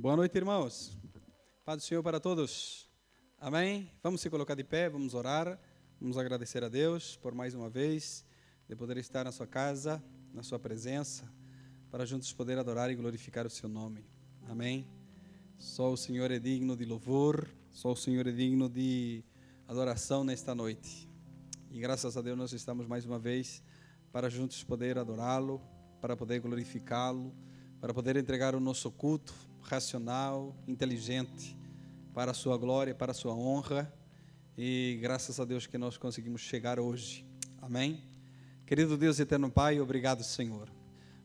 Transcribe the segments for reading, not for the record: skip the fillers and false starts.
Boa noite, irmãos. Paz do Senhor para todos. Amém? Vamos se colocar de pé, vamos orar. Vamos agradecer a Deus por mais uma vez de poder estar na sua casa, na sua presença, para juntos poder adorar e glorificar o seu nome. Amém? Só o Senhor é digno de louvor, só o Senhor é digno de adoração nesta noite. E graças a Deus nós estamos mais uma vez para juntos poder adorá-lo, para poder glorificá-lo, para poder entregar o nosso culto racional, inteligente, para a sua glória, para a sua honra. E graças a Deus que nós conseguimos chegar hoje. Amém? Querido Deus e eterno Pai, obrigado, Senhor.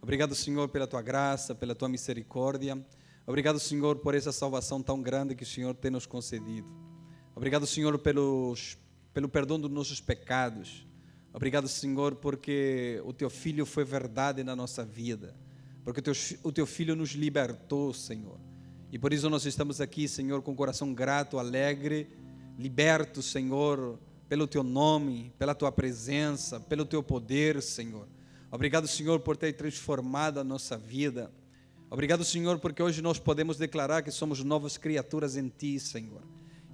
Obrigado, Senhor, pela tua graça, pela tua misericórdia. Obrigado, Senhor, por essa salvação tão grande que o Senhor tem nos concedido. Obrigado, Senhor, pelo perdão dos nossos pecados. Obrigado, Senhor, porque o teu Filho foi verdade na nossa vida. Porque o teu Filho nos libertou, Senhor. E por isso nós estamos aqui, Senhor, com o coração grato, alegre, liberto, Senhor, pelo teu nome, pela tua presença, pelo teu poder, Senhor. Obrigado, Senhor, por ter transformado a nossa vida. Obrigado, Senhor, porque hoje nós podemos declarar que somos novas criaturas em ti, Senhor.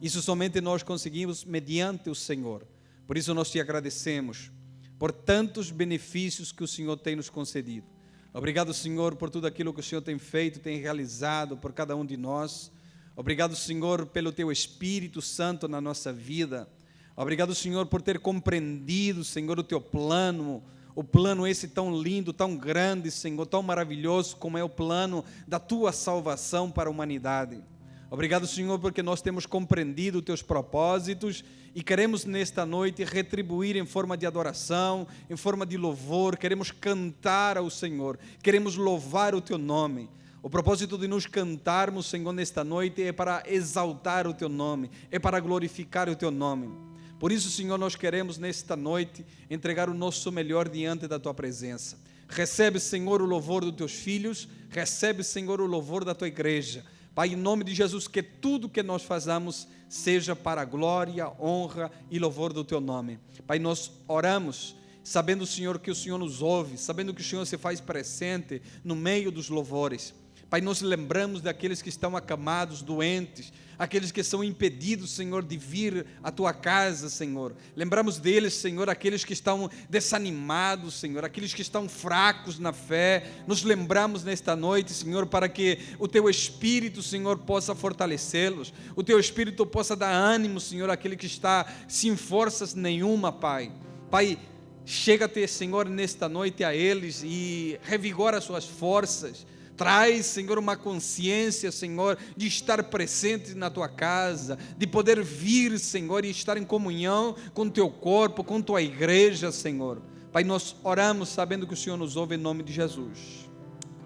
Isso somente nós conseguimos mediante o Senhor. Por isso nós te agradecemos por tantos benefícios que o Senhor tem nos concedido. Obrigado, Senhor, por tudo aquilo que o Senhor tem feito, tem realizado por cada um de nós. Obrigado, Senhor, pelo teu Espírito Santo na nossa vida. Obrigado, Senhor, por ter compreendido, Senhor, o teu plano. O plano esse tão lindo, tão grande, Senhor, tão maravilhoso como é o plano da tua salvação para a humanidade. Obrigado, Senhor, porque nós temos compreendido os teus propósitos e queremos nesta noite retribuir em forma de adoração, em forma de louvor. Queremos cantar ao Senhor, queremos louvar o teu nome. O propósito de nos cantarmos, Senhor, nesta noite é para exaltar o teu nome, é para glorificar o teu nome. Por isso, Senhor, nós queremos nesta noite entregar o nosso melhor diante da tua presença. Recebe, Senhor, o louvor dos teus filhos, recebe, Senhor, o louvor da tua igreja. Pai, em nome de Jesus, que tudo que nós façamos seja para a glória, honra e louvor do teu nome. Pai, nós oramos, sabendo, Senhor, que o Senhor nos ouve, sabendo que o Senhor se faz presente no meio dos louvores. Pai, nós lembramos daqueles que estão acamados, doentes, aqueles que são impedidos, Senhor, de vir à tua casa, Senhor. Lembramos deles, Senhor, aqueles que estão desanimados, Senhor, aqueles que estão fracos na fé. Nos lembramos nesta noite, Senhor, para que o teu Espírito, Senhor, possa fortalecê-los, o teu Espírito possa dar ânimo, Senhor, àquele que está sem forças nenhuma, Pai. Pai, chega-te, Senhor, nesta noite a eles e revigora as suas forças. Traz, Senhor, uma consciência, Senhor, de estar presente na tua casa, de poder vir, Senhor, e estar em comunhão com o teu corpo, com tua igreja, Senhor. Pai, nós oramos sabendo que o Senhor nos ouve em nome de Jesus.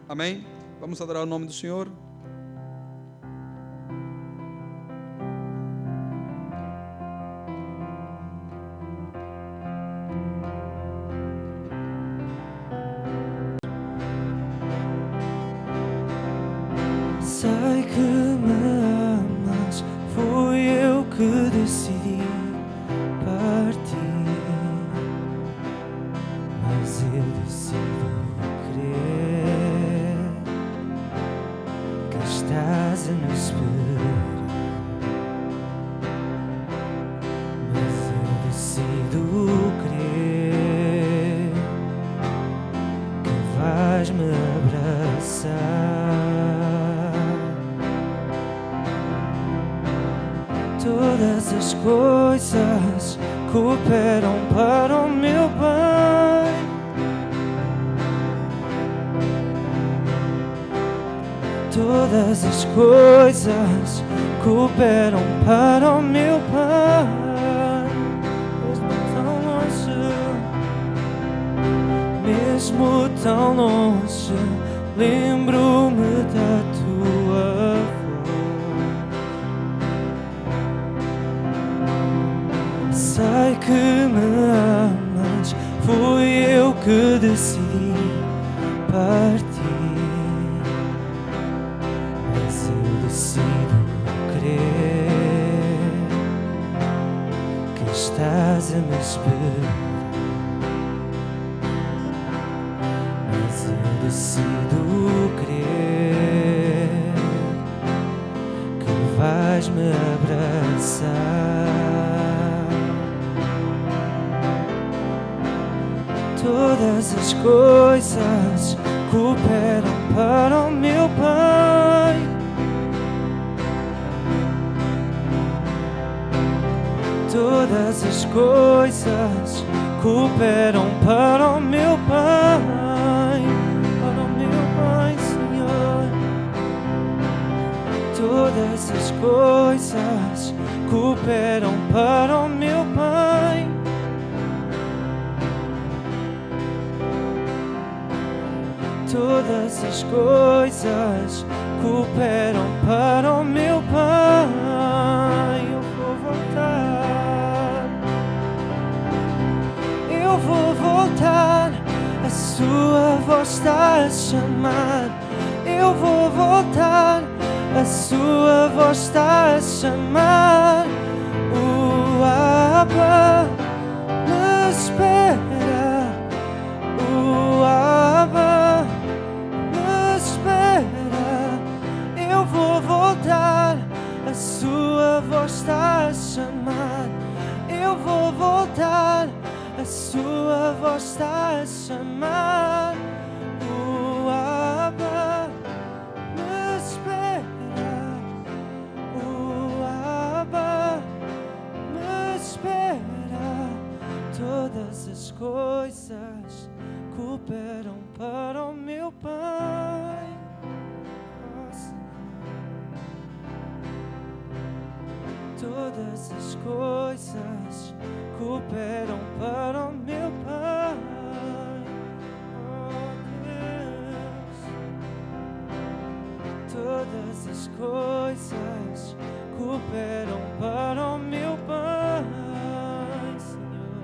Amém? Vamos adorar o nome do Senhor. Sei que me amas, fui eu que decidi partir, mas eu decido crer que estás a me esperar, mas eu decido crer que vais me abraçar. Todas as coisas cooperam para o meu bem. Todas as coisas cooperam para o meu bem. Mesmo tão longe, lembro-me da tua voz. Sei que me amas, fui eu que decidi partir, mas eu decido crer que estás a me esperar, mas eu decido crer vais-me abraçar. Todas as coisas cooperam para o meu bem. Todas as coisas cooperam para o meu bem, para o meu bem, Senhor. Todas as coisas cooperam para o meu bem. Todas as coisas cooperam para o meu bem. Eu vou voltar. Eu vou voltar. A sua voz está a chamar. Eu vou voltar. A sua voz está a chamar. O Abba me espera. O Abba me espera. Eu vou voltar. A sua voz está a chamar. Eu vou voltar. A sua voz está a chamar. O Abba me espera. O Abba me espera. Todas as coisas cooperam para o meu bem. Todas as coisas cooperam para o meu bem. Oh Deus. Todas as coisas cooperam para o meu bem, Senhor.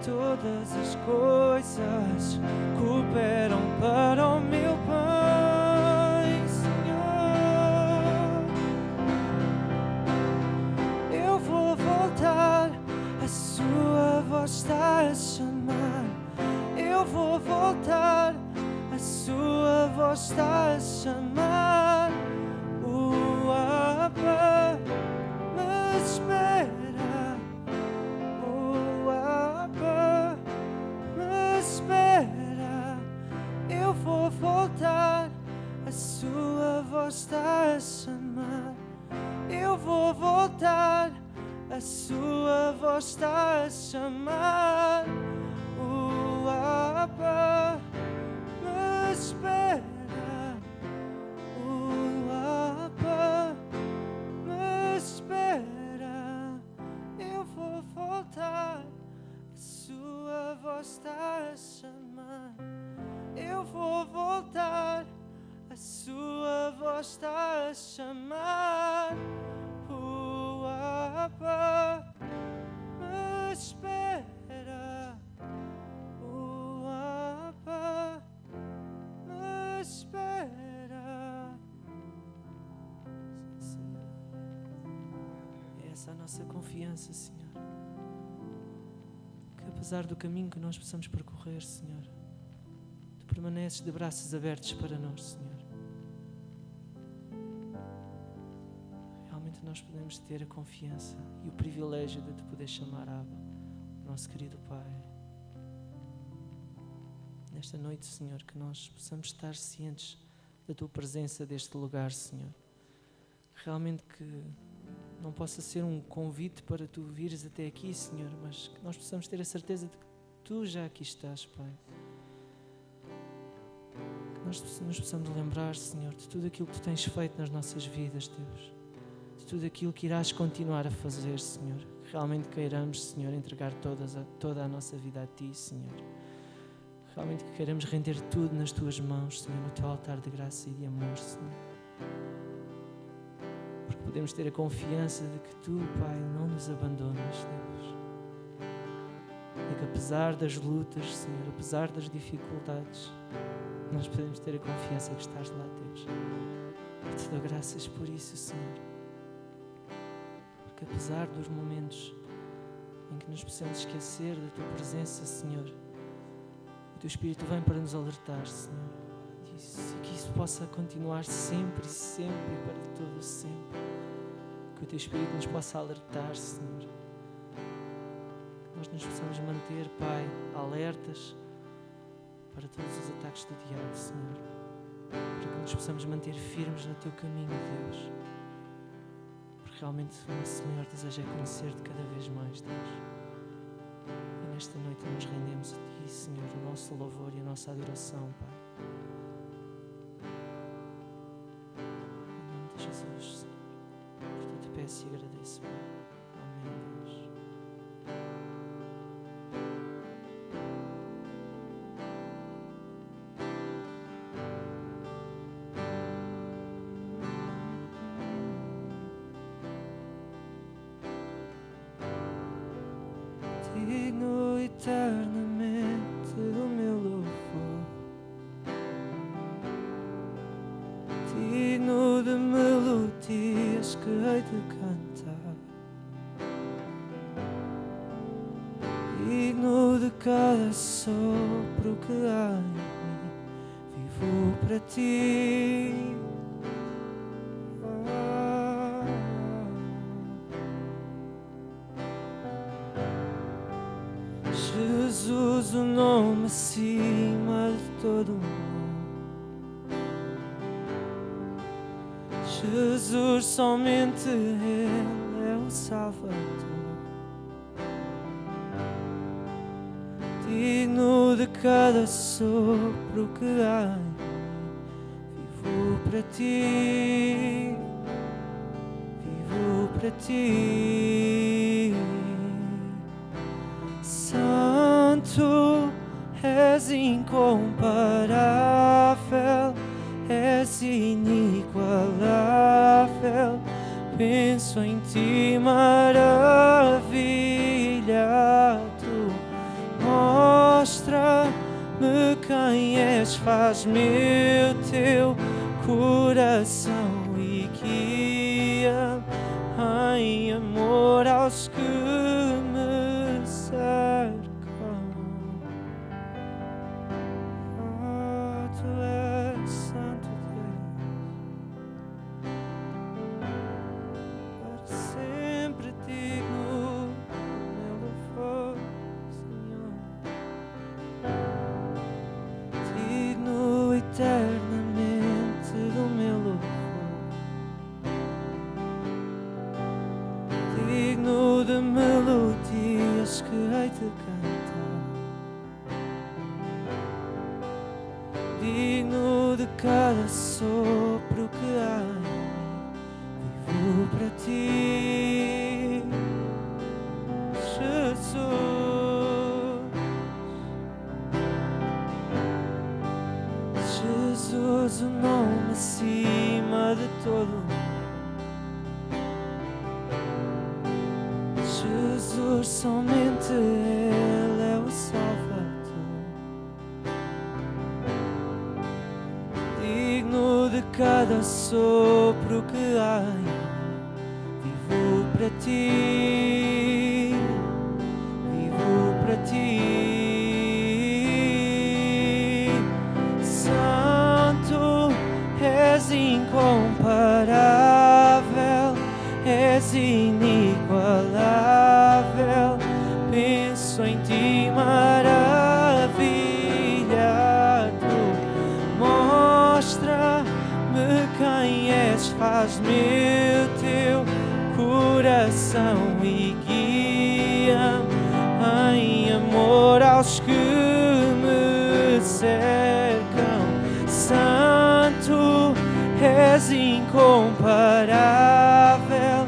Todas as coisas cooperam para o meu bem, Senhor. Eu vou voltar, a sua voz está a chamar. Eu vou voltar, a sua voz está a chamar. O Abba me espera. O Abba me espera. Eu vou voltar, a sua voz está a chamar. Eu vou voltar, a sua voz está a chamar. O Abba me espera. O Abba me espera. Eu vou voltar, a sua voz está a chamar. Eu vou voltar, a sua voz está a chamar. O Abba me espera. O Abba me espera. Sim, Senhor. É essa a nossa confiança, Senhor. Que apesar do caminho que nós possamos percorrer, Senhor, Tu permaneces de braços abertos para nós, Senhor. Realmente nós podemos ter a confiança e o privilégio de Te poder chamar Abba, nosso querido Pai. Nesta noite, Senhor, que nós possamos estar cientes da Tua presença deste lugar, Senhor. Realmente que não possa ser um convite para Tu vires até aqui, Senhor, mas que nós possamos ter a certeza de que Tu já aqui estás, Pai. Que nós nos possamos lembrar, Senhor, de tudo aquilo que Tu tens feito nas nossas vidas, Deus. De tudo aquilo que irás continuar a fazer, Senhor. Que realmente queiramos, Senhor, entregar toda a nossa vida a Ti, Senhor. Realmente que queiramos render tudo nas Tuas mãos, Senhor, no Teu altar de graça e de amor, Senhor. Porque podemos ter a confiança de que Tu, Pai, não nos abandonas, Deus. E que apesar das lutas, Senhor, apesar das dificuldades, nós podemos ter a confiança que estás lá, Deus. Eu Te dou graças por isso, Senhor. Porque apesar dos momentos em que nos possamos esquecer da Tua presença, Senhor, o Teu Espírito vem para nos alertar, Senhor. E que isso possa continuar sempre e sempre e para todo sempre. Que o Teu Espírito nos possa alertar, Senhor. Que nós nos possamos manter, Pai, alertas para todos os ataques do diabo, Senhor. Para que nos possamos manter firmes no Teu caminho, Deus. Porque realmente o nosso maior desejo é conhecer-te cada vez mais, Deus. E nesta noite nós rendemos a Ti, Senhor, o nosso louvor e a nossa adoração, Pai. Em nome de Jesus, Senhor. Por Te peço e agradeço, Pai. Amém, Deus. Digno eternamente do meu louvor, digno de melodias que hei de cantar, digno de cada sopro que há em mim, vivo para Ti. Jesus, o nome acima de todo o nome. Jesus, somente Ele é o Salvador. Digno de cada sopro que há em mim, vivo para Ti, vivo para Ti. Santo, és incomparável, és inigualável. Penso em Ti, maravilhado. Mostra-me quem és, faz-me o Teu coração e guia em amor aos que me cercam. Tu és Santo Deus, para sempre digno meu louvor, Senhor. Digno eternamente do meu louvor, digno de melodias que hei de cantar, digno de cada sopro que há em mim, vivo para Ti, Jesus. Jesus, o nome acima de todo o nome. Jesus, somente Ele é o Salvador. Digno de cada sopro que há em mim, vivo para Ti, vivo para Ti. Santo, és incomparável, és inigualável. Penso em Ti, maravilhado. Mostra-me quem és, faz-me o Teu coração e guia em amor aos que me cercam. Santo, és incomparável,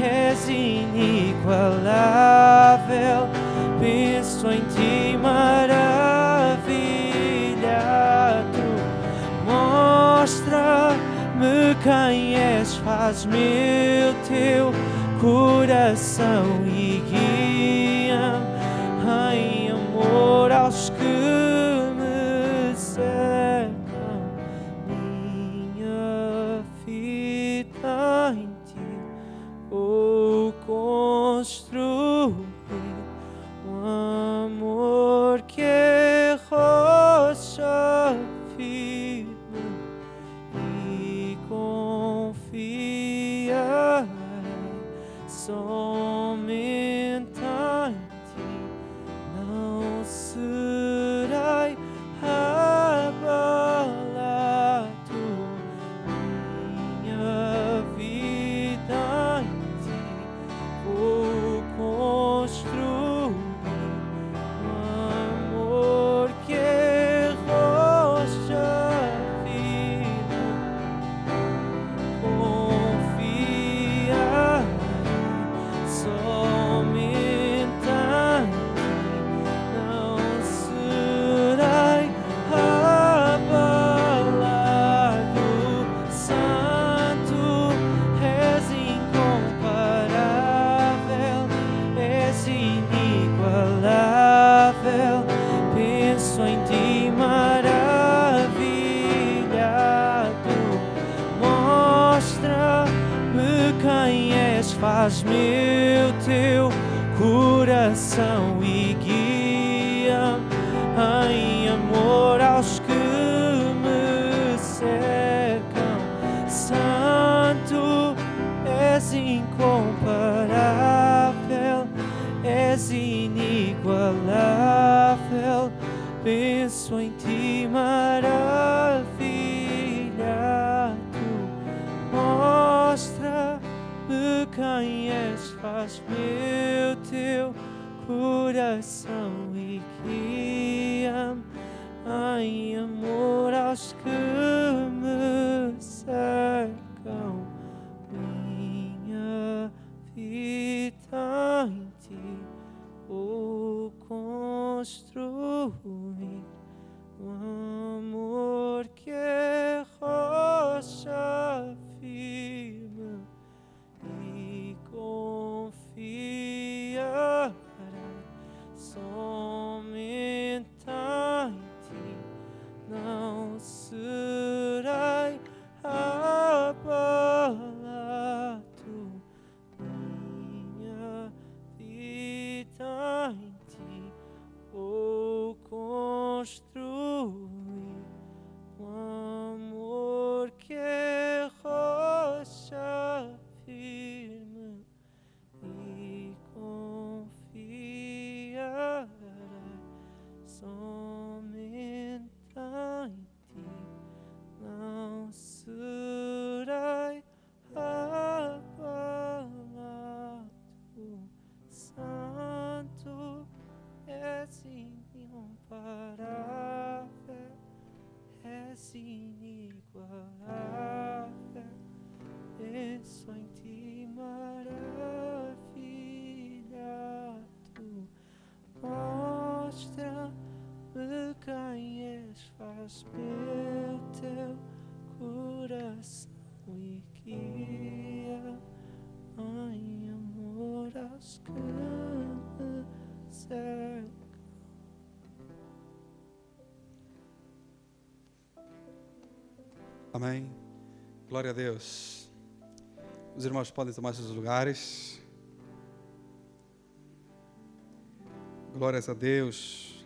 és inigualável. Penso em Ti, maravilhado. Mostra-me quem és, faz-me o Teu coração e guia em amor aos que me cercam. Minha vida em Ti vou construir, um amor que é rocha firme somente em ti não serei abalado. Minha vida em ti vou construir um amor que é rocha firme. Confiar somente em ti não serei abalado. Santo, és incomparável, és inigualável. Penso em ti maravilhado. Mostra-me quem és, faz-me o teu coração e guia-me em amor aos que me cercam. Santo, és incomparável, és inigualável. Penso em ti maravilhado. Mostra-me quem és, faz-me o teu coração e guia-me em amor aos que me cercam. Minha vida em ti vou construir um amor que é rocha firme e confiará somente em ti não serei abalado. Minha vida em ti vou construir um amor que é rocha firme e confiará somente em ti não serei abalado. Santo, és incomparável, és inigualável. Penso em ti maravilhado. Mostra-me quem és, faz-me o teu coração e guia em amor aos que me cercam. Amém. Glória a Deus. Os irmãos podem tomar seus lugares. Glórias a Deus.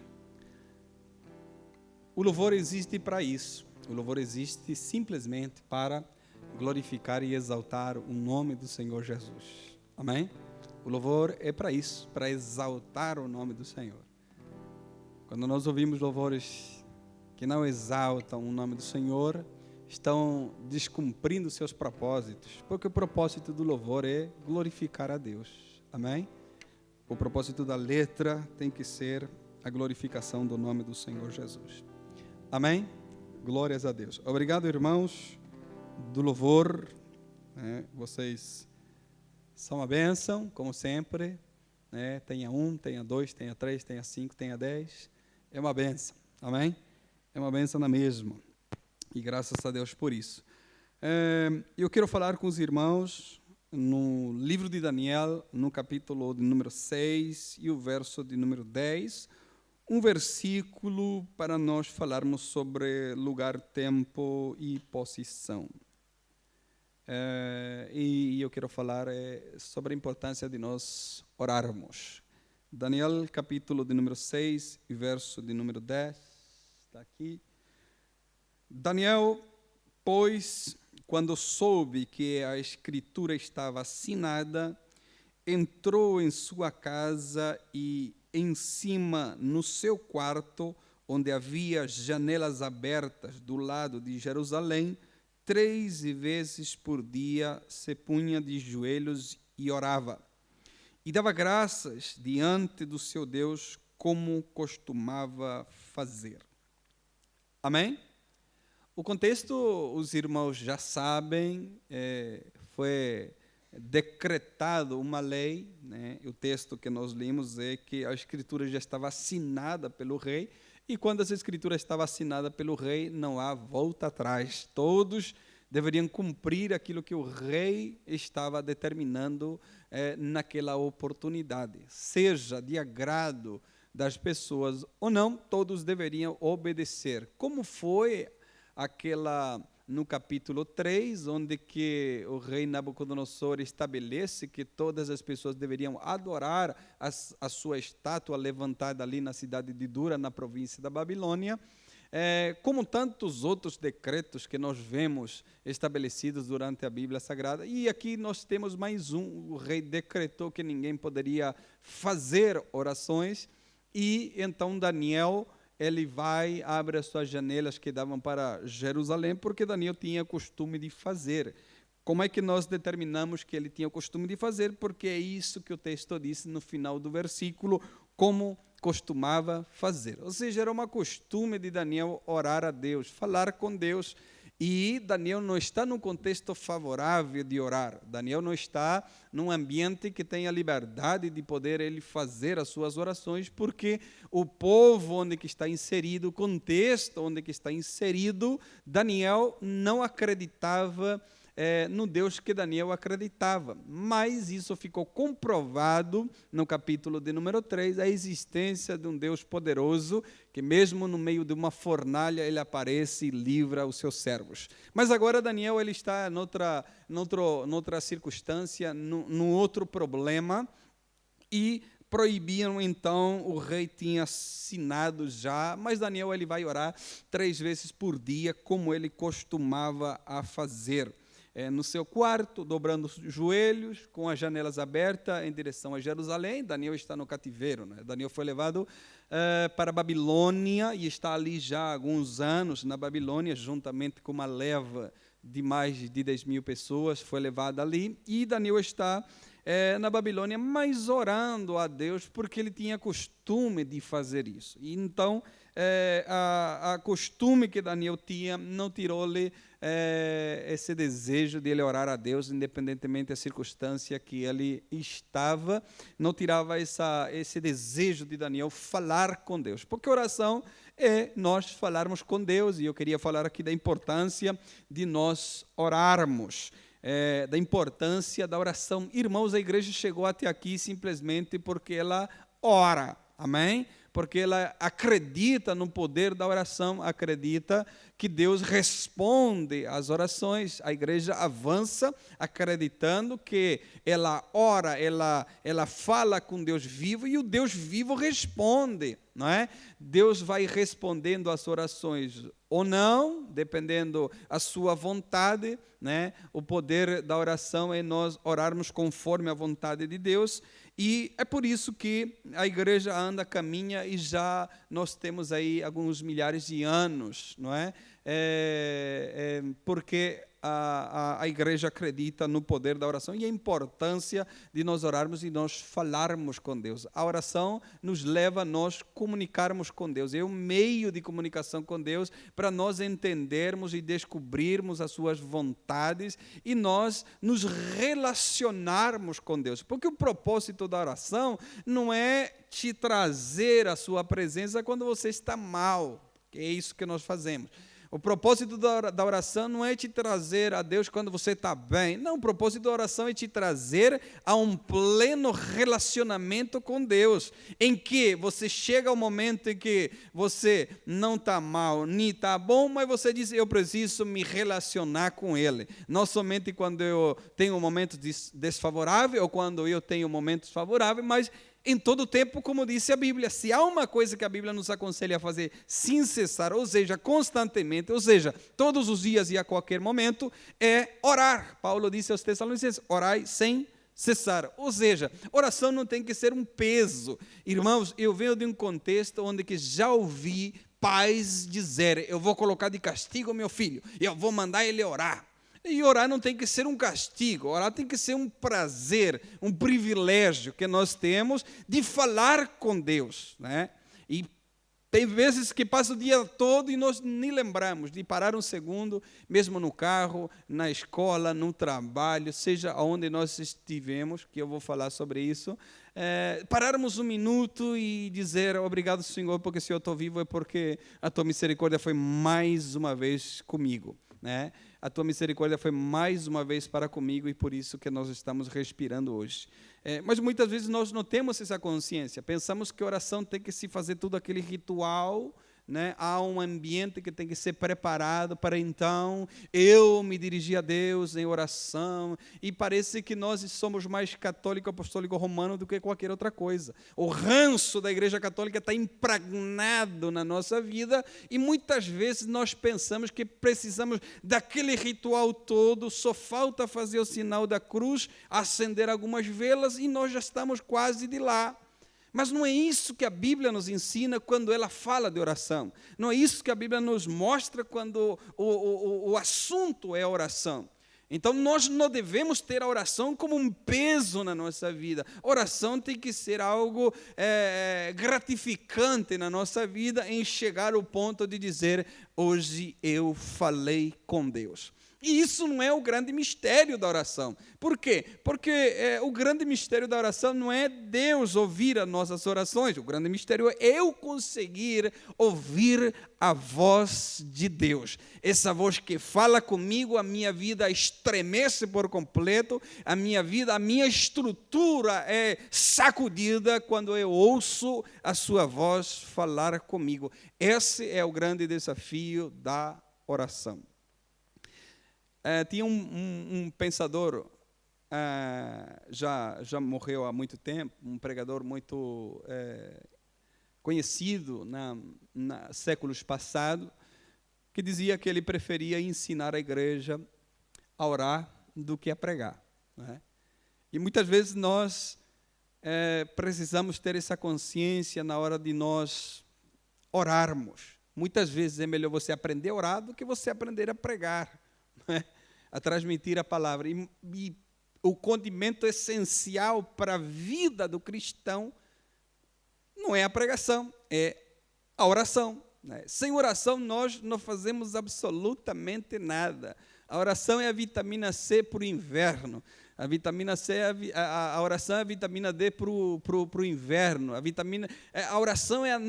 O louvor existe para isso. O louvor existe simplesmente para glorificar e exaltar o nome do Senhor Jesus. Amém? O louvor é para isso, para exaltar o nome do Senhor. Quando nós ouvimos louvores que não exaltam o nome do Senhor, estão descumprindo seus propósitos, porque o propósito do louvor é glorificar a Deus. Amém? O propósito da letra tem que ser a glorificação do nome do Senhor Jesus. Amém? Glórias a Deus. Obrigado, irmãos do louvor. Vocês são uma bênção, como sempre. Tenha 1, tenha 2, tenha 3, tenha 5, tenha 10. É uma bênção. Amém? É uma bênção na mesma. E graças a Deus por isso. Eu quero falar com os irmãos no livro de Daniel, no capítulo de número 6 e o verso de número 10, um versículo para nós falarmos sobre lugar, tempo e posição. E eu quero falar sobre a importância de nós orarmos. Daniel, capítulo de número 6 e verso de número 10, está aqui. Daniel, pois, quando soube que a escritura estava assinada, entrou em sua casa e em cima, no seu quarto, onde havia janelas abertas do lado de Jerusalém, 3 vezes por dia se punha de joelhos e orava. E dava graças diante do seu Deus, como costumava fazer. Amém? O contexto, os irmãos já sabem, foi decretado uma lei, né? O texto que nós lemos é que a escritura já estava assinada pelo rei, e quando essa escritura estava assinada pelo rei, não há volta atrás. Todos deveriam cumprir aquilo que o rei estava determinando naquela oportunidade. Seja de agrado das pessoas ou não, todos deveriam obedecer. Como foi no capítulo 3, onde que o rei Nabucodonosor estabelece que todas as pessoas deveriam adorar a sua estátua levantada ali na cidade de Dura, na província da Babilônia, como tantos outros decretos que nós vemos estabelecidos durante a Bíblia Sagrada. E aqui nós temos mais um: o rei decretou que ninguém poderia fazer orações, e então Daniel, ele abre as suas janelas que davam para Jerusalém, porque Daniel tinha costume de fazer. Como é que nós determinamos que ele tinha o costume de fazer? Porque é isso que o texto disse no final do versículo, como costumava fazer. Ou seja, era uma costume de Daniel orar a Deus, falar com Deus. E Daniel não está num contexto favorável de orar. Daniel não está num ambiente que tenha liberdade de poder ele fazer as suas orações, porque o povo onde que está inserido, o contexto onde que está inserido, Daniel não acreditava no Deus que Daniel acreditava. Mas isso ficou comprovado no capítulo de número 3, a existência de um Deus poderoso, que mesmo no meio de uma fornalha, ele aparece e livra os seus servos. Mas agora Daniel ele está noutra circunstância, num outro problema, e proibiam, então, o rei tinha assinado já, mas Daniel ele vai orar 3 vezes por dia, como ele costumava a fazer. No seu quarto, dobrando os joelhos, com as janelas abertas em direção a Jerusalém. Daniel está no cativeiro, né? Daniel foi levado para a Babilônia e está ali já há alguns anos na Babilônia, juntamente com uma leva de mais de 10 mil pessoas, foi levada ali, e Daniel está na Babilônia, mas orando a Deus, porque ele tinha costume de fazer isso. E então, a costume que Daniel tinha não tirou-lhe esse desejo de ele orar a Deus, independentemente da circunstância que ele estava, não tirava esse desejo de Daniel falar com Deus, porque oração é nós falarmos com Deus, e eu queria falar aqui da importância de nós orarmos, da importância da oração. Irmãos, a igreja chegou até aqui simplesmente porque ela ora, amém? Porque ela acredita no poder da oração, acredita que Deus responde às orações. A igreja avança acreditando que ela ora, ela fala com Deus vivo, e o Deus vivo responde, não é? Deus vai respondendo às orações ou não, dependendo da sua vontade, né? O poder da oração é nós orarmos conforme a vontade de Deus. E é por isso que a igreja caminha, e já nós temos aí alguns milhares de anos, não é? Porque a igreja acredita no poder da oração e a importância de nós orarmos e nós falarmos com Deus. A oração nos leva a nós comunicarmos com Deus, é um meio de comunicação com Deus para nós entendermos e descobrirmos as suas vontades e nós nos relacionarmos com Deus, porque o propósito da oração não é te trazer a sua presença quando você está mal, que é isso que nós fazemos. O propósito da oração não é te trazer a Deus quando você está bem. Não, o propósito da oração é te trazer a um pleno relacionamento com Deus, em que você chega ao momento em que você não está mal, nem está bom, mas você diz, eu preciso me relacionar com Ele. Não somente quando eu tenho um momento desfavorável ou quando eu tenho momentos favoráveis, mas em todo o tempo, como disse a Bíblia. Se há uma coisa que a Bíblia nos aconselha a fazer sem cessar, ou seja, constantemente, ou seja, todos os dias e a qualquer momento, é orar. Paulo disse aos Tessalonicenses, orai sem cessar. Ou seja, oração não tem que ser um peso. Irmãos, eu venho de um contexto onde que já ouvi pais dizer: eu vou colocar de castigo meu filho, eu vou mandar ele orar. E orar não tem que ser um castigo, orar tem que ser um prazer, um privilégio que nós temos de falar com Deus, né? E tem vezes que passa o dia todo e nós nem lembramos de parar um segundo, mesmo no carro, na escola, no trabalho, seja onde nós estivemos, que eu vou falar sobre isso, pararmos um minuto e dizer: obrigado, Senhor, porque se eu estou vivo é porque a tua misericórdia foi mais uma vez comigo, né? A tua misericórdia foi mais uma vez para comigo e por isso que nós estamos respirando hoje. Mas muitas vezes nós não temos essa consciência. Pensamos que a oração tem que se fazer tudo aquele ritual, né? Há um ambiente que tem que ser preparado para então eu me dirigir a Deus em oração. E parece que nós somos mais católico, apostólico, romano do que qualquer outra coisa. O ranço da Igreja Católica está impregnado na nossa vida e muitas vezes nós pensamos que precisamos daquele ritual todo, só falta fazer o sinal da cruz, acender algumas velas e nós já estamos quase de lá. Mas não é isso que a Bíblia nos ensina quando ela fala de oração. Não é isso que a Bíblia nos mostra quando o assunto é a oração. Então, nós não devemos ter a oração como um peso na nossa vida. A oração tem que ser algo gratificante na nossa vida, em chegar ao ponto de dizer: hoje eu falei com Deus. E isso não é o grande mistério da oração. Por quê? Porque o grande mistério da oração não é Deus ouvir as nossas orações. O grande mistério é eu conseguir ouvir a voz de Deus. Essa voz que fala comigo, a minha vida estremece por completo, a minha estrutura é sacudida quando eu ouço a sua voz falar comigo. Esse é o grande desafio da oração. Tinha um pensador, já morreu há muito tempo, um pregador muito conhecido séculos passados, que dizia que ele preferia ensinar a igreja a orar do que a pregar, né? E muitas vezes nós precisamos ter essa consciência na hora de nós orarmos. Muitas vezes é melhor você aprender a orar do que você aprender a pregar, a transmitir a palavra. E o condimento essencial para a vida do cristão não é a pregação, é a oração, né? Sem oração nós não fazemos absolutamente nada. A oração é a vitamina C para o inverno. A vitamina C, a oração é a vitamina D para o inverno. A oração é a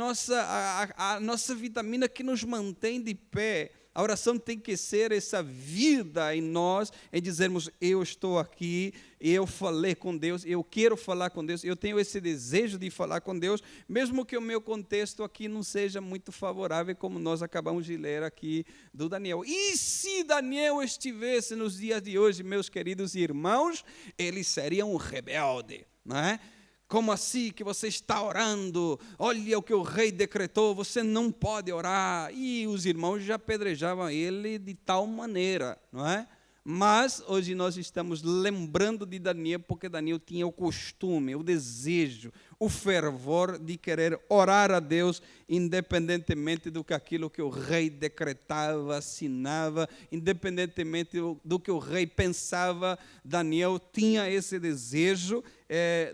nossa vitamina que nos mantém de pé. A oração tem que ser essa vida em nós, em dizermos: eu estou aqui, eu falei com Deus, eu quero falar com Deus, eu tenho esse desejo de falar com Deus, mesmo que o meu contexto aqui não seja muito favorável, como nós acabamos de ler aqui do Daniel. E se Daniel estivesse nos dias de hoje, meus queridos irmãos, ele seria um rebelde, não é? Como assim que você está orando? Olha o que o rei decretou, você não pode orar. E os irmãos já apedrejavam ele de tal maneira, não é? Mas hoje nós estamos lembrando de Daniel, porque Daniel tinha o costume, o desejo, o fervor de querer orar a Deus, independentemente do que aquilo que o rei decretava, assinava, independentemente do que o rei pensava. Daniel tinha esse desejo,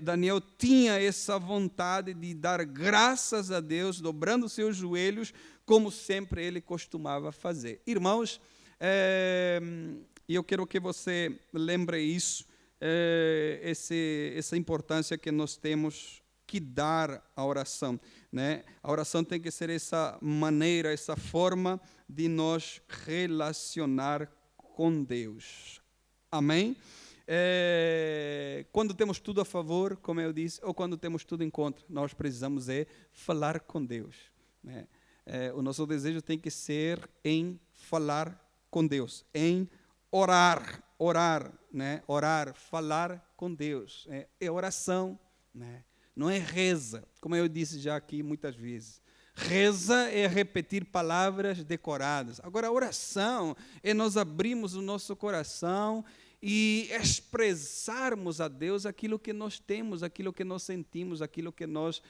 Daniel tinha essa vontade de dar graças a Deus, dobrando seus joelhos, como sempre ele costumava fazer. Irmãos, e eu quero que você lembre isso, essa importância que nós temos que dar à oração, né? A oração tem que ser essa maneira, essa forma de nós relacionar com Deus. Amém? Quando temos tudo a favor, como eu disse, ou quando temos tudo em contra, nós precisamos falar com Deus, né? O nosso desejo tem que ser em falar com Deus, em orar, né? Orar, falar com Deus, é oração, né? Não é reza, como eu disse já aqui muitas vezes. Reza é repetir palavras decoradas. Agora, a oração é nós abrirmos o nosso coração e expressarmos a Deus aquilo que nós temos, aquilo que nós sentimos, aquilo que nós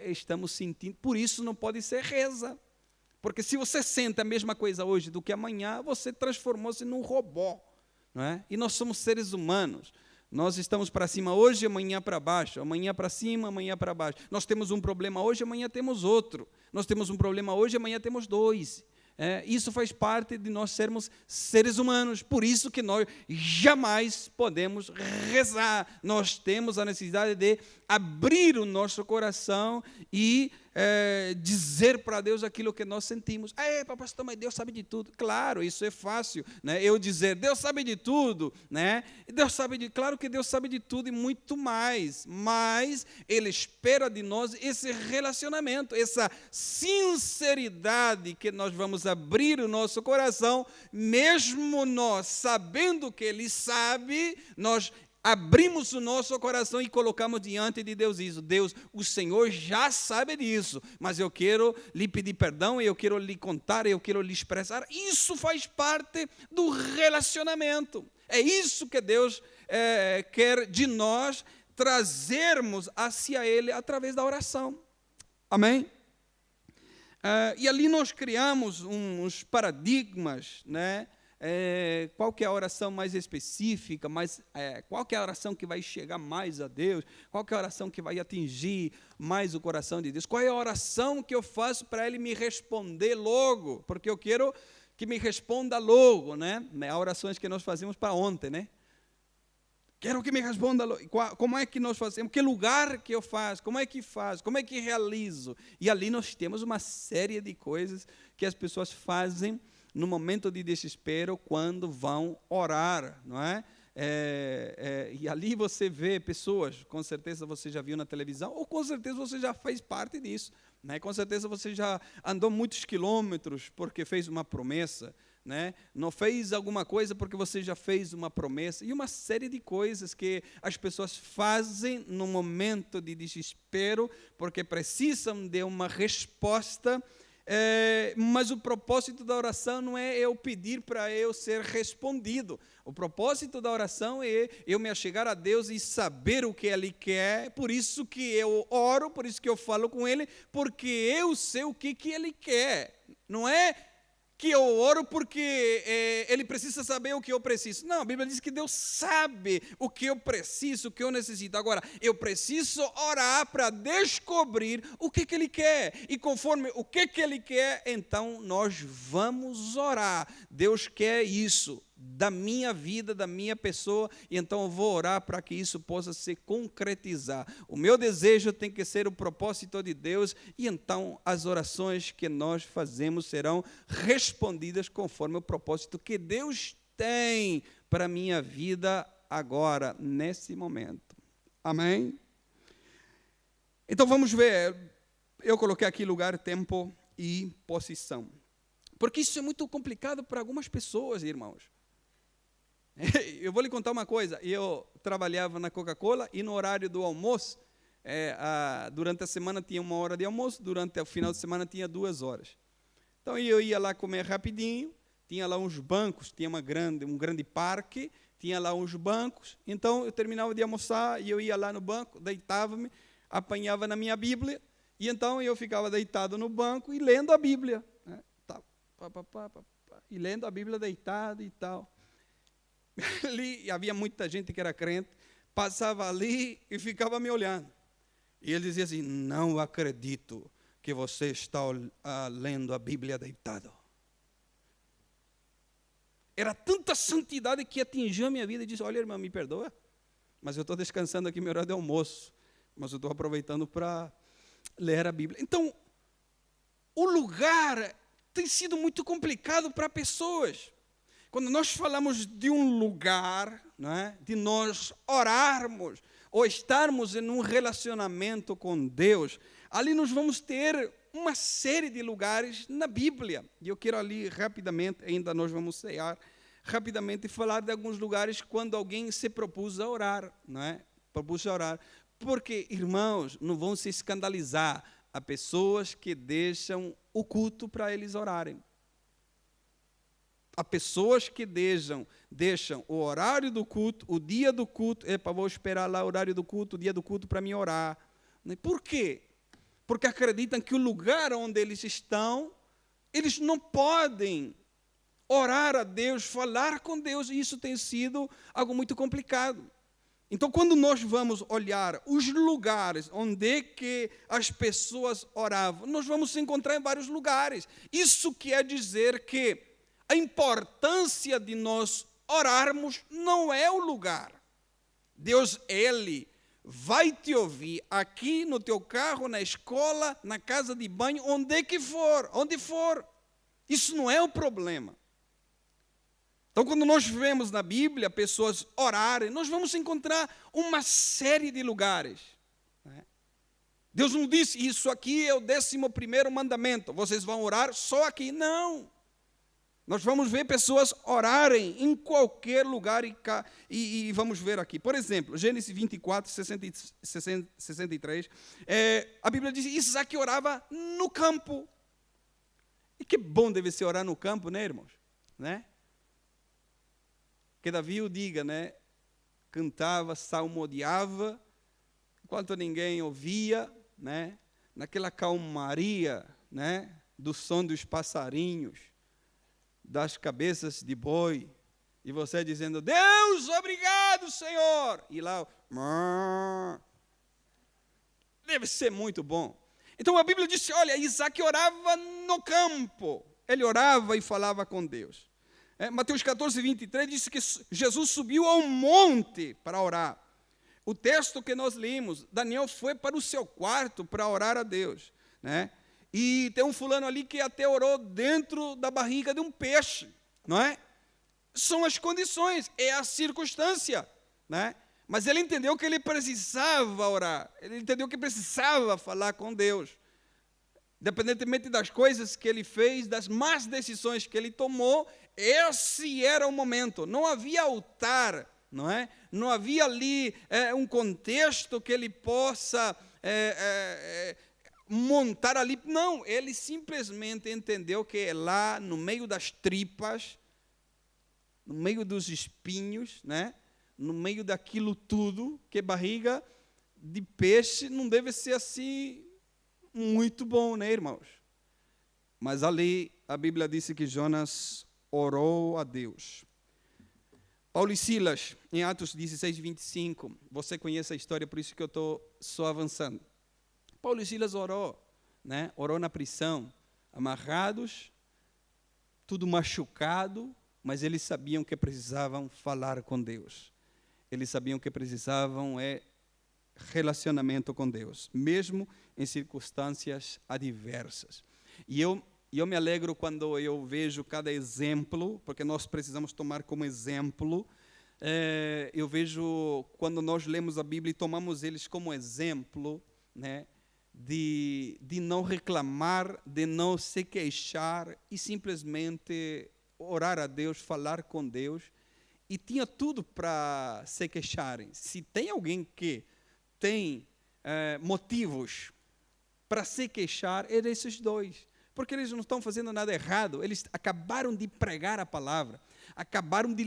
estamos sentindo. Por isso não pode ser reza. Porque se você sente a mesma coisa hoje do que amanhã, você transformou-se num robô. Não é? E nós somos seres humanos. Nós estamos para cima hoje, amanhã para baixo. Amanhã para cima, amanhã para baixo. Nós temos um problema hoje, amanhã temos outro. Nós temos um problema hoje, amanhã temos dois. Isso faz parte de nós sermos seres humanos, por isso que nós jamais podemos rezar. Nós temos a necessidade de abrir o nosso coração e dizer para Deus aquilo que nós sentimos. Pastor, mas Deus sabe de tudo. Claro, isso é fácil, né? Eu dizer, Deus sabe de tudo, né? Claro que Deus sabe de tudo e muito mais, mas Ele espera de nós esse relacionamento, essa sinceridade que nós vamos abrir o nosso coração, mesmo nós sabendo que Ele sabe, nós abrimos o nosso coração e colocamos diante de Deus isso. Deus, o Senhor já sabe disso, mas eu quero lhe pedir perdão, eu quero lhe contar, eu quero lhe expressar. Isso faz parte do relacionamento. É isso que Deus quer de nós, trazermos hacia Ele através da oração. Amém? E ali nós criamos uns paradigmas, né? Qual que é a oração mais específica, qual que é a oração que vai chegar mais a Deus, qual que é a oração que vai atingir mais o coração de Deus, qual é a oração que eu faço para Ele me responder logo, porque eu quero que me responda logo, né? Há orações que nós fazemos para ontem, né? Quero que me responda logo. Como é que nós fazemos? Que lugar que eu faço? Como é que faço? Como é que realizo? E ali nós temos uma série de coisas que as pessoas fazem no momento de desespero, quando vão orar, não é? E ali você vê pessoas, com certeza você já viu na televisão, ou com certeza você já fez parte disso, né? Com certeza você já andou muitos quilômetros porque fez uma promessa, né? Não fez alguma coisa porque você já fez uma promessa, e uma série de coisas que as pessoas fazem no momento de desespero, porque precisam de uma resposta. Mas o propósito da oração não é eu pedir para eu ser respondido. O propósito da oração é eu me achegar a Deus e saber o que Ele quer. Por isso que eu oro, por isso que eu falo com Ele, porque eu sei o que Ele quer. Não é que eu oro porque Ele precisa saber o que eu preciso. Não, a Bíblia diz que Deus sabe o que eu preciso, o que eu necessito. Agora, eu preciso orar para descobrir o que Ele quer. E conforme o que Ele quer, então nós vamos orar. Deus quer isso da minha vida, da minha pessoa, e então eu vou orar para que isso possa se concretizar. O meu desejo tem que ser o propósito de Deus, e então as orações que nós fazemos serão respondidas conforme o propósito que Deus tem para a minha vida agora, nesse momento. Amém? Então vamos ver, eu coloquei aqui lugar, tempo e posição, porque isso é muito complicado para algumas pessoas, irmãos. Eu vou lhe contar uma coisa, eu trabalhava na Coca-Cola e no horário do almoço, durante a semana tinha 1 hora de almoço, durante o final de semana tinha 2 horas. Então eu ia lá comer rapidinho, tinha lá uns bancos, tinha um grande parque, tinha lá uns bancos, então eu terminava de almoçar e eu ia lá no banco, deitava-me, apanhava na minha Bíblia, e então eu ficava deitado no banco e lendo a Bíblia, né? E lendo a Bíblia deitado e tal. Ali havia muita gente que era crente, passava ali e ficava me olhando. E ele dizia assim: não acredito que você está lendo a Bíblia deitado. Era tanta santidade que atingiu a minha vida e disse: olha, irmão, me perdoa, mas eu estou descansando aqui no meu horário de almoço, mas eu estou aproveitando para ler a Bíblia. Então, o lugar tem sido muito complicado para pessoas. Quando nós falamos de um lugar, não é? De nós orarmos ou estarmos em um relacionamento com Deus, ali nós vamos ter uma série de lugares na Bíblia. E eu quero ali rapidamente, ainda nós vamos cear, rapidamente falar de alguns lugares quando alguém se propôs a orar, não é? Propôs a orar. Porque, irmãos, não vão se escandalizar a pessoas que deixam o culto para eles orarem. Há pessoas que deixam o horário do culto, o dia do culto, vou esperar lá o horário do culto, o dia do culto para me orar. Por quê? Porque acreditam que o lugar onde eles estão, eles não podem orar a Deus, falar com Deus, e isso tem sido algo muito complicado. Então, quando nós vamos olhar os lugares onde que as pessoas oravam, nós vamos encontrar em vários lugares. Isso quer dizer que a importância de nós orarmos não é o lugar. Deus, Ele vai te ouvir aqui no teu carro, na escola, na casa de banho, onde for. Isso não é o problema. Então, quando nós vemos na Bíblia pessoas orarem, nós vamos encontrar uma série de lugares. Deus não disse, isso aqui é o 11º mandamento, vocês vão orar só aqui. Não. Nós vamos ver pessoas orarem em qualquer lugar e vamos ver aqui. Por exemplo, Gênesis 24, 63, a Bíblia diz que Isaac orava no campo. E que bom deve ser orar no campo, né, irmãos? Né? Que Davi o diga, né? Cantava, salmodiava, enquanto ninguém ouvia, né? Naquela calmaria, né? Do som dos passarinhos, das cabeças de boi, e você dizendo, Deus, obrigado, Senhor, e lá, deve ser muito bom. Então a Bíblia diz, olha, Isaac orava no campo, ele orava e falava com Deus. Mateus 14, 23 diz que Jesus subiu ao monte para orar. O texto que nós lemos, Daniel foi para o seu quarto para orar a Deus, né? E tem um fulano ali que até orou dentro da barriga de um peixe, não é? São as condições, é a circunstância, né? Mas ele entendeu que ele precisava orar, ele entendeu que precisava falar com Deus. Independentemente das coisas que ele fez, das más decisões que ele tomou, esse era o momento. Não havia altar, não é? Não havia ali um contexto que ele possa montar ali. Não, ele simplesmente entendeu que lá no meio das tripas, no meio dos espinhos, né? No meio daquilo tudo, que barriga de peixe não deve ser assim muito bom, né, irmãos? Mas ali a Bíblia disse que Jonas orou a Deus. Paulo e Silas, em Atos 16, 25, você conhece a história, por isso que eu estou só avançando. Paulo e Silas orou, né? Orou na prisão, amarrados, tudo machucado, mas eles sabiam que precisavam falar com Deus. Eles sabiam que precisavam relacionamento com Deus, mesmo em circunstâncias adversas. E eu me alegro quando eu vejo cada exemplo, porque nós precisamos tomar como exemplo. Eu vejo quando nós lemos a Bíblia e tomamos eles como exemplo, né? De não reclamar, de não se queixar e simplesmente orar a Deus, falar com Deus. E tinha tudo para se queixarem. Se tem alguém que tem motivos para se queixar, é desses dois. Porque eles não estão fazendo nada errado. Eles acabaram de pregar a palavra. Acabaram de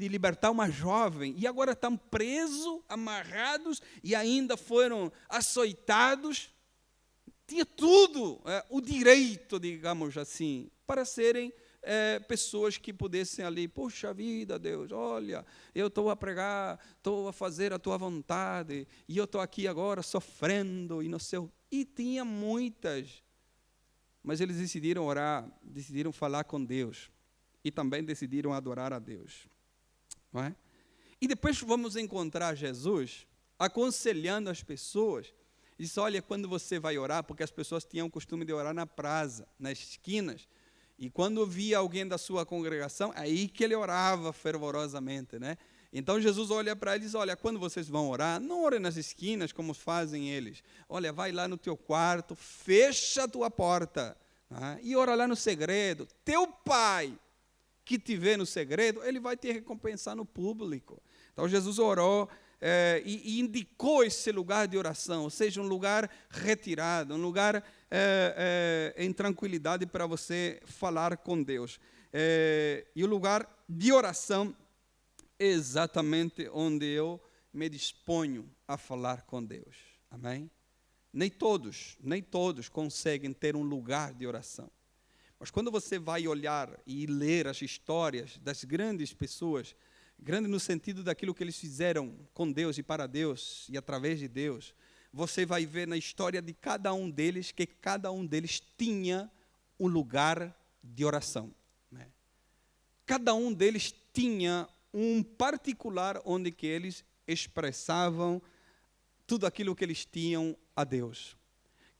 libertar uma jovem. E agora estão presos, amarrados e ainda foram açoitados. Tinha tudo, o direito, digamos assim, para serem pessoas que pudessem ali, poxa vida, Deus, olha, eu estou a pregar, estou a fazer a tua vontade, e eu estou aqui agora sofrendo, e não sei. E tinha muitas, mas eles decidiram orar, decidiram falar com Deus, e também decidiram adorar a Deus, não é? E depois vamos encontrar Jesus aconselhando as pessoas. Diz, olha, quando você vai orar, porque as pessoas tinham o costume de orar na praça, nas esquinas, e quando via alguém da sua congregação, aí que ele orava fervorosamente, né? Então Jesus olha para eles e diz, olha, quando vocês vão orar, não orem nas esquinas como fazem eles. Olha, vai lá no teu quarto, fecha a tua porta, né? E ora lá no segredo. Teu pai que te vê no segredo, ele vai te recompensar no público. Então Jesus orou e indicou esse lugar de oração, ou seja, um lugar retirado, um lugar em tranquilidade para você falar com Deus. E o lugar de oração é exatamente onde eu me disponho a falar com Deus. Amém? Nem todos conseguem ter um lugar de oração. Mas quando você vai olhar e ler as histórias das grandes pessoas, grande no sentido daquilo que eles fizeram com Deus e para Deus e através de Deus, você vai ver na história de cada um deles que cada um deles tinha um lugar de oração. Né? Cada um deles tinha um particular onde que eles expressavam tudo aquilo que eles tinham a Deus.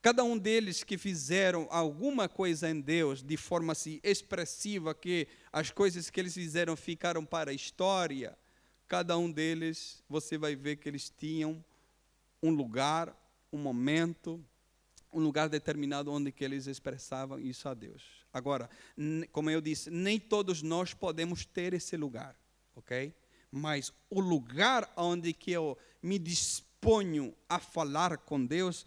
Cada um deles que fizeram alguma coisa em Deus de forma assim expressiva, que as coisas que eles fizeram ficaram para a história, cada um deles, você vai ver que eles tinham um lugar, um momento, um lugar determinado onde que eles expressavam isso a Deus. Agora, como eu disse, nem todos nós podemos ter esse lugar, ok? Mas o lugar onde que eu me disponho a falar com Deus,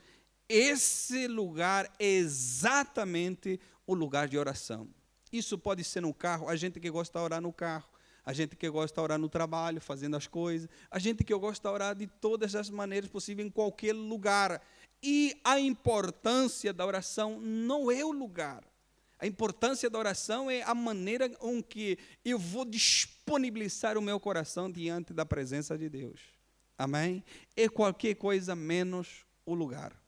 esse lugar é exatamente o lugar de oração. Isso pode ser no carro, a gente que gosta de orar no carro, a gente que gosta de orar no trabalho, fazendo as coisas, a gente que gosta de orar de todas as maneiras possíveis, em qualquer lugar. E a importância da oração não é o lugar. A importância da oração é a maneira com que eu vou disponibilizar o meu coração diante da presença de Deus. Amém? É qualquer coisa menos o lugar.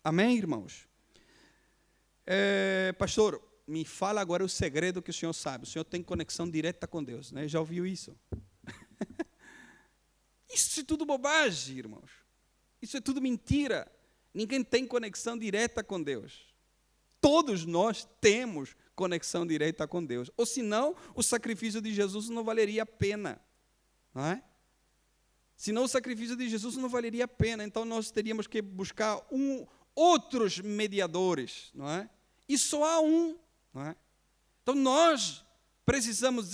Amém, irmãos? Pastor, me fala agora o segredo que o senhor sabe. O senhor tem conexão direta com Deus, né? Já ouviu isso? Isso é tudo bobagem, irmãos. Isso é tudo mentira. Ninguém tem conexão direta com Deus. Todos nós temos conexão direta com Deus. Ou senão, o sacrifício de Jesus não valeria a pena. Não é? Senão, o sacrifício de Jesus não valeria a pena. Então, nós teríamos que buscar outros mediadores. Não é? E só há um. Não é? Então, nós precisamos,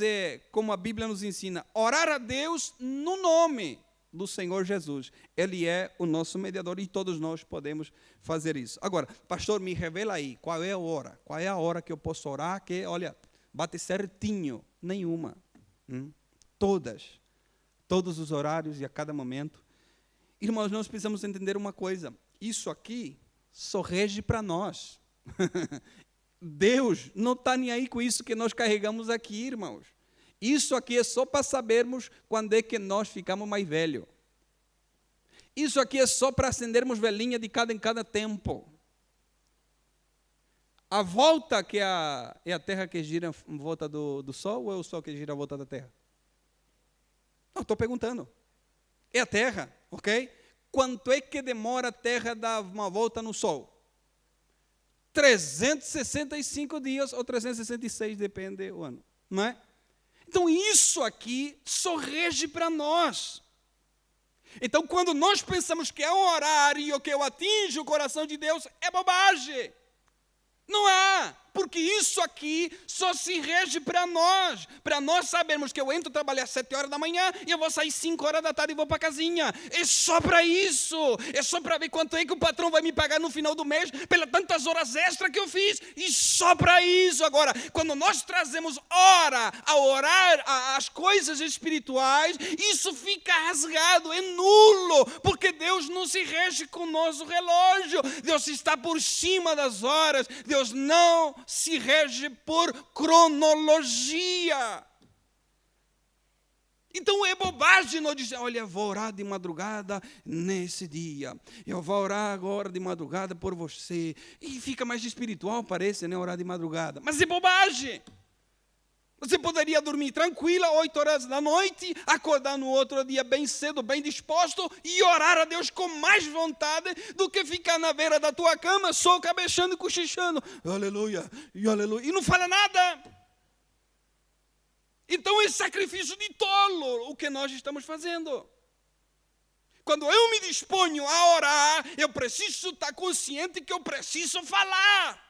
como a Bíblia nos ensina, orar a Deus no nome do Senhor Jesus. Ele é o nosso mediador e todos nós podemos fazer isso. Agora, pastor, me revela aí, qual é a hora? Qual é a hora que eu posso orar que, olha, bate certinho? Nenhuma. Todos os horários e a cada momento. Irmãos, nós precisamos entender uma coisa. Isso aqui só rege para nós. Deus não está nem aí com isso que nós carregamos aqui, irmãos. Isso aqui é só para sabermos quando é que nós ficamos mais velhos. Isso aqui é só para acendermos velhinha de cada em cada tempo. A volta que é a Terra que gira em volta do Sol ou é o Sol que gira em volta da Terra? Não, estou perguntando. É a Terra, ok? Quanto é que demora a Terra dar uma volta no Sol? 365 dias ou 366, depende do ano, não é? Então, isso aqui só rege para nós. Então, quando nós pensamos que é um horário que eu atinjo o coração de Deus, é bobagem. Não há, porque isso aqui só se rege para nós sabermos que eu entro trabalhar às 7 horas da manhã e eu vou sair 5 horas da tarde e vou para a casinha. É só para isso, é só para ver quanto é que o patrão vai me pagar no final do mês pelas tantas horas extras que eu fiz, e só para isso. Agora, quando nós trazemos hora a orar as coisas espirituais, isso fica rasgado, é nulo, porque Deus não se rege com o nosso relógio, Deus está por cima das horas, Deus não se rege por cronologia. Então é bobagem nós dizer, olha, vou orar de madrugada nesse dia, eu vou orar agora de madrugada por você, e fica mais espiritual, parece, né, orar de madrugada, mas é bobagem. Você poderia dormir tranquila, 8 horas da noite, acordar no outro dia bem cedo, bem disposto, e orar a Deus com mais vontade do que ficar na beira da tua cama, só cabechando e cochichando, aleluia, e aleluia, e não fala nada. Então é sacrifício de tolo o que nós estamos fazendo. Quando eu me disponho a orar, eu preciso estar consciente que eu preciso falar.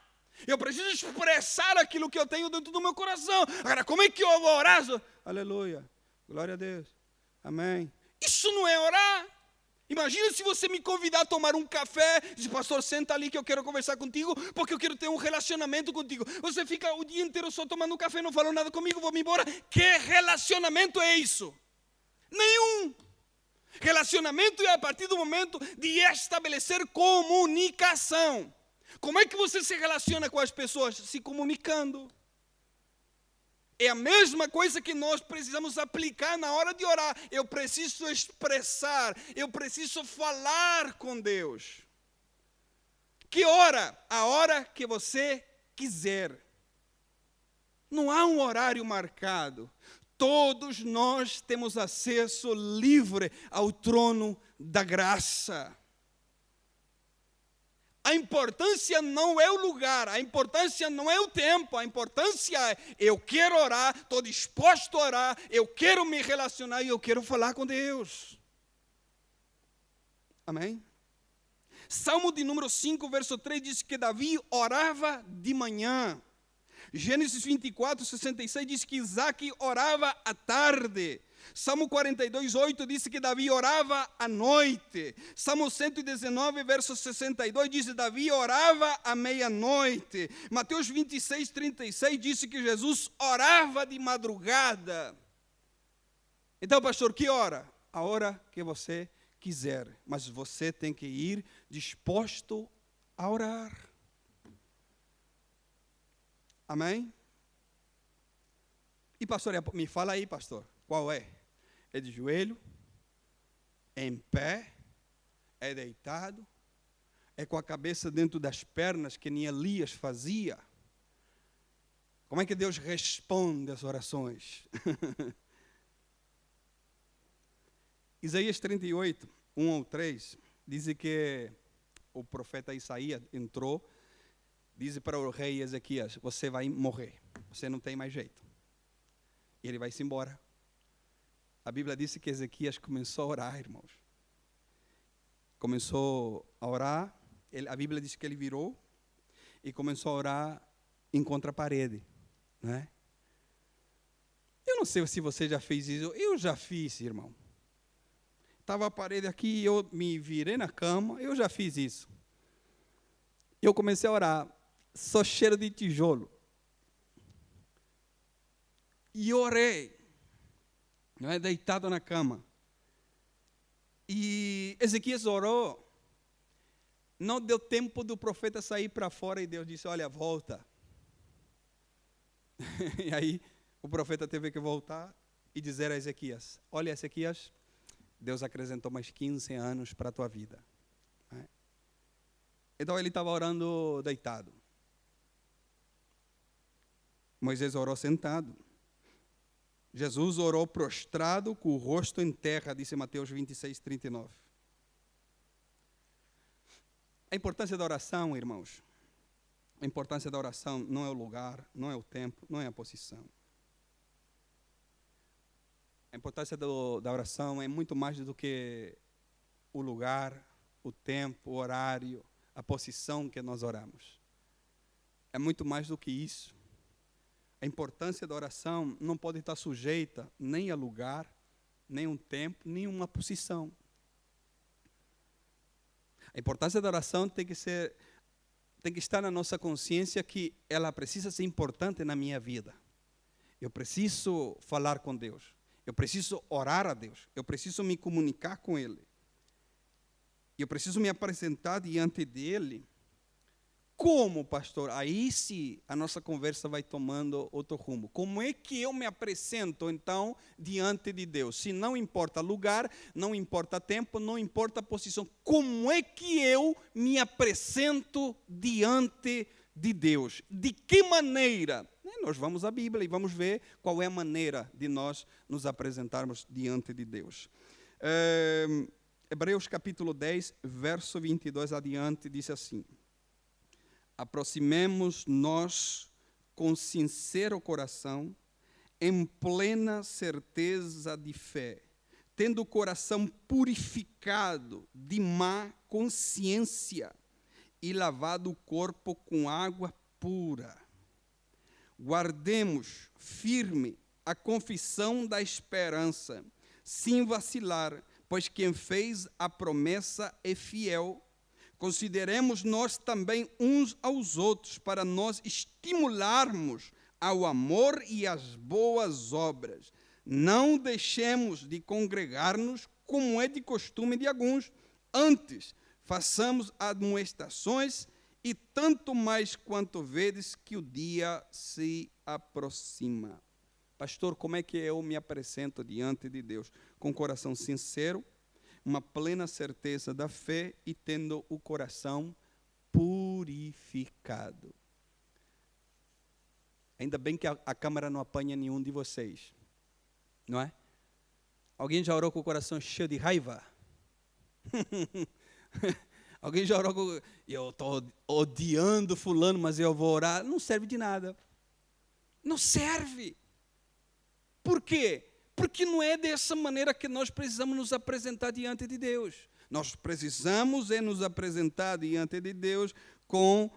Eu preciso expressar aquilo que eu tenho dentro do meu coração. Agora, como é que eu vou orar? Aleluia, glória a Deus, amém. Isso não é orar. Imagina se você me convidar a tomar um café, diz, pastor, senta ali que eu quero conversar contigo, porque eu quero ter um relacionamento contigo. Você fica o dia inteiro só tomando um café, não falou nada comigo, vou me embora. Que relacionamento é isso? Nenhum. Relacionamento é a partir do momento de estabelecer comunicação. Como é que você se relaciona com as pessoas? Se comunicando. É a mesma coisa que nós precisamos aplicar na hora de orar. Eu preciso expressar, eu preciso falar com Deus. Que hora? A hora que você quiser. Não há um horário marcado. Todos nós temos acesso livre ao trono da graça. A importância não é o lugar, a importância não é o tempo, a importância é eu quero orar, estou disposto a orar, eu quero me relacionar e eu quero falar com Deus. Amém? Salmo de número 5, verso 3 diz que Davi orava de manhã. Gênesis 24, 66 diz que Isaac orava à tarde. Salmo 42, 8 diz que Davi orava à noite. Salmo 119, verso 62 diz que Davi orava à meia-noite. Mateus 26, 36 diz que Jesus orava de madrugada. Então, pastor, que hora? A hora que você quiser, mas você tem que ir disposto a orar. Amém? E pastor, me fala aí, pastor, qual é? É de joelho? É em pé? É deitado? É com a cabeça dentro das pernas, que nem Elias fazia? Como é que Deus responde às orações? Isaías 38, 1 ao 3, diz que o profeta Isaías entrou, diz para o rei Ezequias, você vai morrer, você não tem mais jeito. E ele vai-se embora. A Bíblia diz que Ezequias começou a orar, irmãos. Começou a orar, a Bíblia diz que ele virou e começou a orar em contra a parede. Né? Eu não sei se você já fez isso, eu já fiz, irmão. Estava a parede aqui, eu me virei na cama, eu já fiz isso. Eu comecei a orar, só cheiro de tijolo. E orei, não é, deitado na cama. E Ezequias orou, não deu tempo do profeta sair para fora e Deus disse, olha, volta. E aí o profeta teve que voltar e dizer a Ezequias, olha, Ezequias, Deus acrescentou mais 15 anos para a tua vida. Então ele estava orando deitado. Moisés orou sentado. Jesus orou prostrado com o rosto em terra, disse Mateus 26, 39. A importância da oração, irmãos, a importância da oração não é o lugar, não é o tempo, não é a posição. A importância da oração é muito mais do que o lugar, o tempo, o horário, a posição que nós oramos. É muito mais do que isso. A importância da oração não pode estar sujeita nem a lugar, nem um tempo, nem uma posição. A importância da oração tem que estar na nossa consciência que ela precisa ser importante na minha vida. Eu preciso falar com Deus. Eu preciso orar a Deus. Eu preciso me comunicar com Ele. Eu preciso me apresentar diante dEle. Como, pastor? Aí sim a nossa conversa vai tomando outro rumo. Como é que eu me apresento, então, diante de Deus? Se não importa lugar, não importa tempo, não importa posição. Como é que eu me apresento diante de Deus? De que maneira? Nós vamos à Bíblia e vamos ver qual é a maneira de nós nos apresentarmos diante de Deus. Hebreus capítulo 10, verso 22 adiante, diz assim: aproximemo-nos nós com sincero coração, em plena certeza de fé, tendo o coração purificado de má consciência e lavado o corpo com água pura. Guardemos firme a confissão da esperança, sem vacilar, pois quem fez a promessa é fiel. Consideremos nós também uns aos outros, para nós estimularmos ao amor e às boas obras. Não deixemos de congregar-nos, como é de costume de alguns. Antes, façamos admoestações, e tanto mais quanto vedes que o dia se aproxima. Pastor, como é que eu me apresento diante de Deus? Com coração sincero, uma plena certeza da fé e tendo o coração purificado. Ainda bem que a câmera não apanha nenhum de vocês, não é? Alguém já orou com o coração cheio de raiva? Alguém já orou com... Eu estou odiando fulano, mas eu vou orar. Não serve de nada. Não serve. Por quê? Porque não é dessa maneira que nós precisamos nos apresentar diante de Deus. Nós precisamos nos apresentar diante de Deus com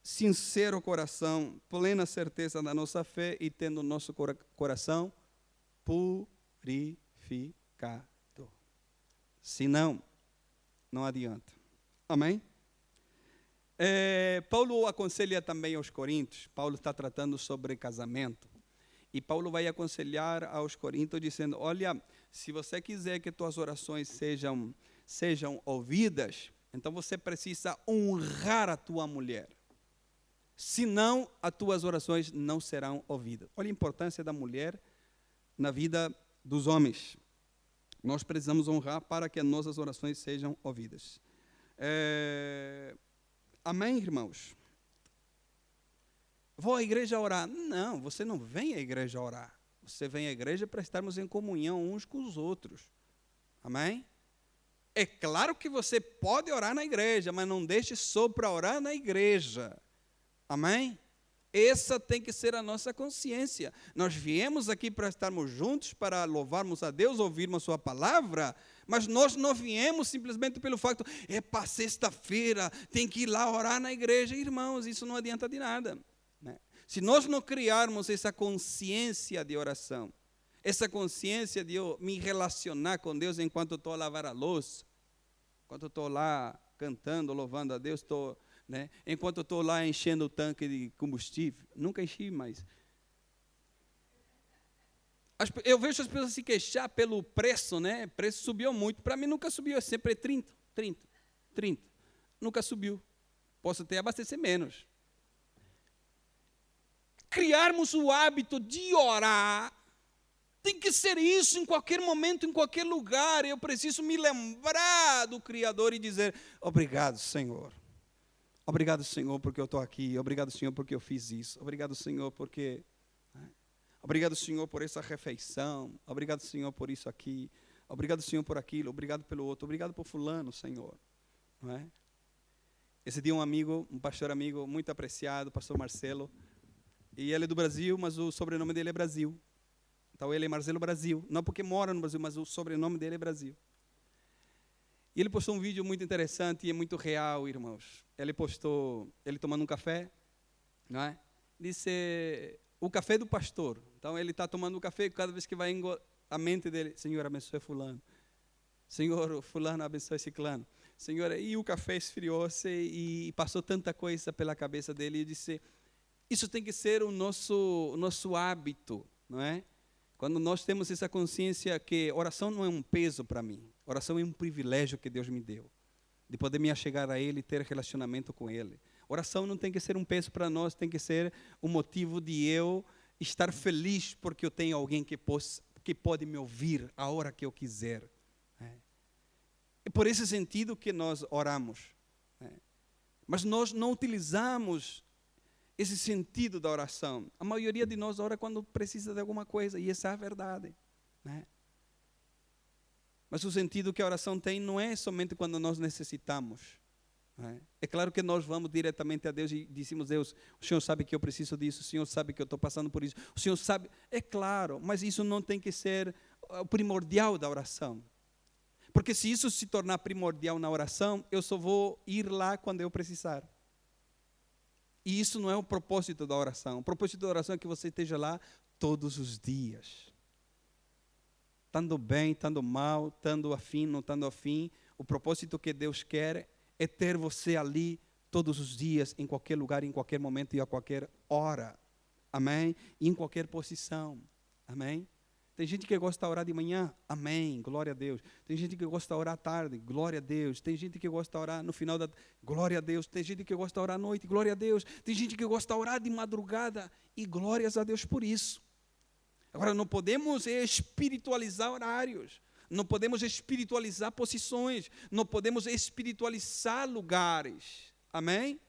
sincero coração, plena certeza da nossa fé e tendo o nosso coração purificado. Senão, não adianta. Amém? Paulo aconselha também aos coríntios. Paulo está tratando sobre casamento. E Paulo vai aconselhar aos coríntios dizendo, olha, se você quiser que tuas orações sejam ouvidas, então você precisa honrar a tua mulher. Senão, as tuas orações não serão ouvidas. Olha a importância da mulher na vida dos homens. Nós precisamos honrar para que as nossas orações sejam ouvidas. Amém, irmãos? Vou à igreja orar. Não, você não vem à igreja orar. Você vem à igreja para estarmos em comunhão uns com os outros. Amém? É claro que você pode orar na igreja, mas não deixe só para orar na igreja. Amém? Essa tem que ser a nossa consciência. Nós viemos aqui para estarmos juntos, para louvarmos a Deus, ouvirmos a sua palavra, mas nós não viemos simplesmente pelo facto, para sexta-feira, tem que ir lá orar na igreja. Irmãos, isso não adianta de nada. Se nós não criarmos essa consciência de oração, essa consciência de eu me relacionar com Deus enquanto estou a lavar a louça, enquanto estou lá cantando, louvando a Deus, enquanto estou lá enchendo o tanque de combustível, nunca enchi, mas... Eu vejo as pessoas se queixar pelo preço, né? O preço subiu muito. Para mim nunca subiu, é sempre 30. Nunca subiu. Posso até abastecer menos. Criarmos o hábito de orar, tem que ser isso em qualquer momento, em qualquer lugar. Eu preciso me lembrar do Criador e dizer, obrigado, Senhor. Obrigado, Senhor, porque eu estou aqui. Obrigado, Senhor, porque eu fiz isso. Obrigado, Senhor, porque... Obrigado, Senhor, por essa refeição. Obrigado, Senhor, por isso aqui. Obrigado, Senhor, por aquilo. Obrigado pelo outro. Obrigado por fulano, Senhor. Não é? Esse dia um pastor amigo muito apreciado, o pastor Marcelo, e ele é do Brasil, mas o sobrenome dele é Brasil. Então ele é Marcelo Brasil. Não porque mora no Brasil, mas o sobrenome dele é Brasil. E ele postou um vídeo muito interessante e é muito real, irmãos. Ele postou, ele tomando um café, não é? Disse, o café do pastor. Então ele está tomando o café e cada vez que vai a mente dele, Senhor, abençoe fulano. Senhor, fulano, abençoe ciclano. Senhor, e o café esfriou-se e passou tanta coisa pela cabeça dele e disse... Isso tem que ser o nosso hábito, não é? Quando nós temos essa consciência que oração não é um peso para mim, oração é um privilégio que Deus me deu, de poder me achegar a Ele e ter relacionamento com Ele. Oração não tem que ser um peso para nós, tem que ser um motivo de eu estar feliz porque eu tenho alguém que pode me ouvir a hora que eu quiser. É por esse sentido que nós oramos. Mas nós não utilizamos esse sentido da oração. A maioria de nós ora quando precisa de alguma coisa, e essa é a verdade. Mas o sentido que a oração tem não é somente quando nós necessitamos. É claro que nós vamos diretamente a Deus e dizemos, Deus, o Senhor sabe que eu preciso disso, o Senhor sabe que eu estou passando por isso, o Senhor sabe, é claro, mas isso não tem que ser o primordial da oração. Porque se isso se tornar primordial na oração, eu só vou ir lá quando eu precisar. E isso não é o propósito da oração. O propósito da oração é que você esteja lá todos os dias. estando bem, estando mal, estando afim, não estando afim. O propósito que Deus quer é ter você ali todos os dias, em qualquer lugar, em qualquer momento e a qualquer hora. Amém? E em qualquer posição. Amém? Tem gente que gosta de orar de manhã, amém, glória a Deus. Tem gente que gosta de orar à tarde, glória a Deus. Tem gente que gosta de orar no final da... glória a Deus. Tem gente que gosta de orar à noite, glória a Deus. Tem gente que gosta de orar de madrugada e glórias a Deus por isso. Agora, não podemos espiritualizar horários, não podemos espiritualizar posições, não podemos espiritualizar lugares, amém?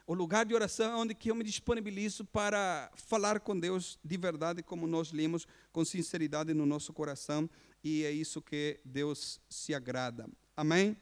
O lugar de oração é onde que eu me disponibilizo para falar com Deus de verdade, como nós lemos, com sinceridade no nosso coração, e é isso que Deus se agrada. Amém?